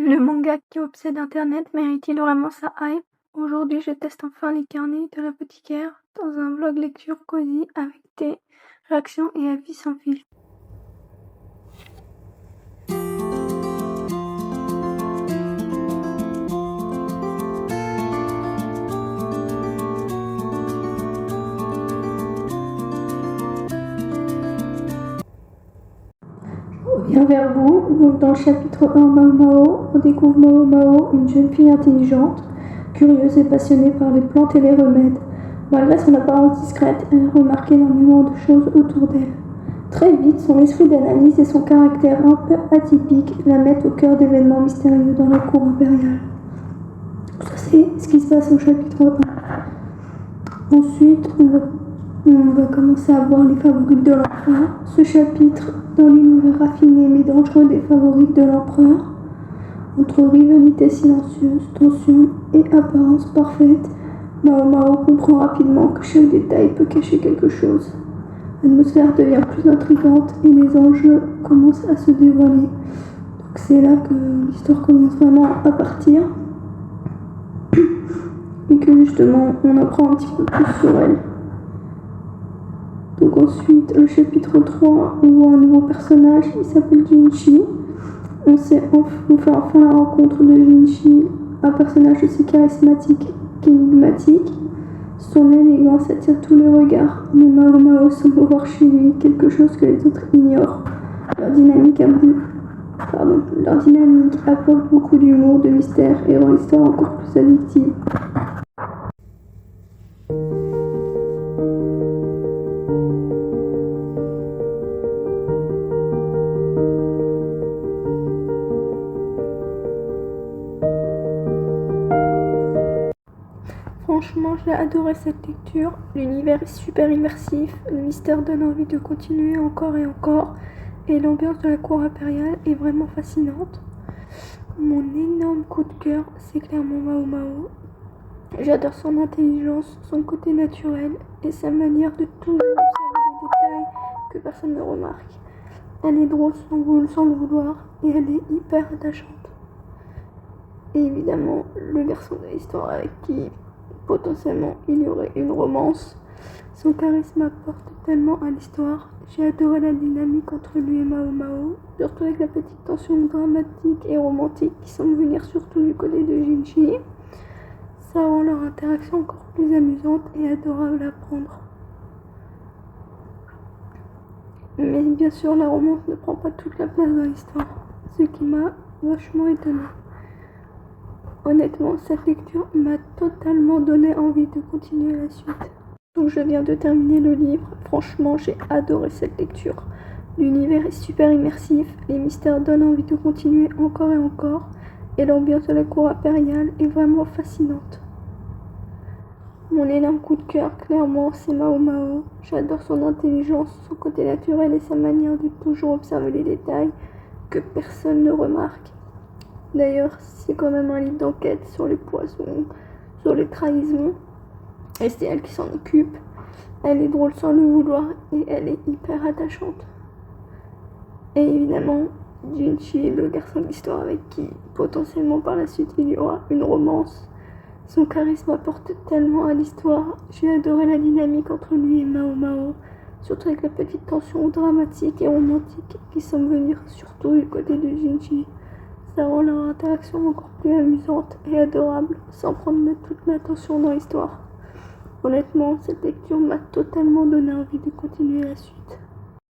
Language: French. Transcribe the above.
Le manga qui obsède internet mérite-t-il vraiment sa hype? Aujourd'hui, je teste enfin les carnets de l'apothicaire dans un vlog lecture cosy avec des réactions et avis sans fil. Je reviens vers vous. Donc dans le chapitre 1, Mao Mao, on découvre Mao Mao, une jeune fille intelligente, curieuse et passionnée par les plantes et les remèdes. Malgré son apparence discrète, elle remarque énormément de choses autour d'elle. Très vite, son esprit d'analyse et son caractère un peu atypique la mettent au cœur d'événements mystérieux dans la cour impériale. Ça, c'est ce qui se passe au chapitre 1. Ensuite, on va commencer à voir les favorites de l'empereur. Ce chapitre, dans l'univers raffiné mais dangereux des favorites de l'empereur, entre rivalité silencieuse, tension et apparence parfaite, Mao Mao comprend rapidement que chaque détail peut cacher quelque chose. L'atmosphère devient plus intrigante et les enjeux commencent à se dévoiler. Donc c'est là que l'histoire commence vraiment à partir et que justement on apprend un petit peu plus sur elle. Donc ensuite, le chapitre 3, on voit un nouveau personnage, il s'appelle Jinchi. On fait enfin la rencontre de Jinchi, un personnage aussi charismatique qu'énigmatique. Son élégance attire tous les regards, mais Mao Mao semble voir chez lui quelque chose que les autres ignorent. Leur dynamique apporte beaucoup d'humour, de mystère et rend l'histoire encore plus addictive. Franchement, j'ai adoré cette lecture. L'univers est super immersif, le mystère donne envie de continuer encore et encore, et l'ambiance de la cour impériale est vraiment fascinante. Mon énorme coup de cœur, c'est clairement Mao Mao. J'adore son intelligence, son côté naturel et sa manière de toujours observer des détails que personne ne remarque. Elle est drôle sans le vouloir et elle est hyper attachante. Et évidemment, le garçon de l'histoire avec qui potentiellement il y aurait une romance. Son charisme apporte tellement à l'histoire. J'ai adoré la dynamique entre lui et Mao Mao, surtout avec la petite tension dramatique et romantique qui semble venir surtout du côté de Jinchi. Ça rend leur interaction encore plus amusante et adorable à prendre. Mais bien sûr, la romance ne prend pas toute la place dans l'histoire, ce qui m'a vachement étonnée. Honnêtement, cette lecture m'a totalement donné envie de continuer la suite. Donc je viens de terminer le livre. Franchement, j'ai adoré cette lecture. L'univers est super immersif, les mystères donnent envie de continuer encore et encore, et l'ambiance de la cour impériale est vraiment fascinante. Mon énorme coup de cœur, clairement, c'est Mao Mao. J'adore son intelligence, son côté naturel et sa manière de toujours observer les détails que personne ne remarque. D'ailleurs, c'est quand même un livre d'enquête sur les poisons, sur les trahisons, et c'est elle qui s'en occupe. Elle est drôle sans le vouloir et elle est hyper attachante. Et évidemment, Jinchi est le garçon de l'histoire avec qui, potentiellement par la suite, il y aura une romance. Son charisme apporte tellement à l'histoire. J'ai adoré la dynamique entre lui et Mao Mao, surtout avec la petite tension dramatique et romantique qui semble venir surtout du côté de Jinchi. Ça rend leur interaction encore plus amusante et adorable, sans prendre toute l'attention dans l'histoire. Honnêtement, cette lecture m'a totalement donné envie de continuer la suite.